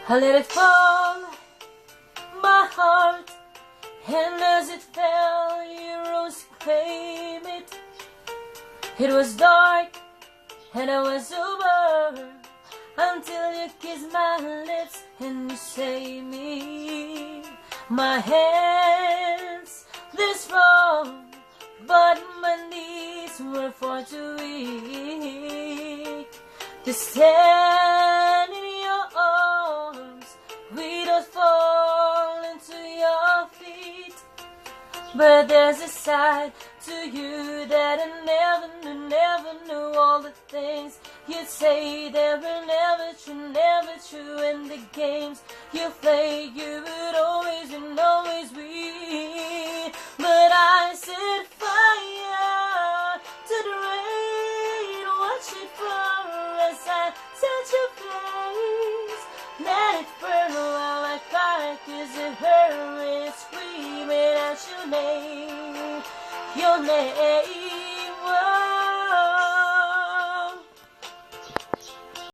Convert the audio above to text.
I let it fall, my heart, and as it fell, you rose to claim it. It was dark, and I was over, until you kissed my lips and you saved me. My hands, they're strong, but my knees were far too weak to stand in your arms without falling to your feet. But there's a side to you that I never knew. All the things you'd say that were never true. And the games you played, you would always and always win. But I set fire to the rain, watch it fall as I touch your face. Let it burn while I cry, 'cause it hurt me screaming out your name. Your name.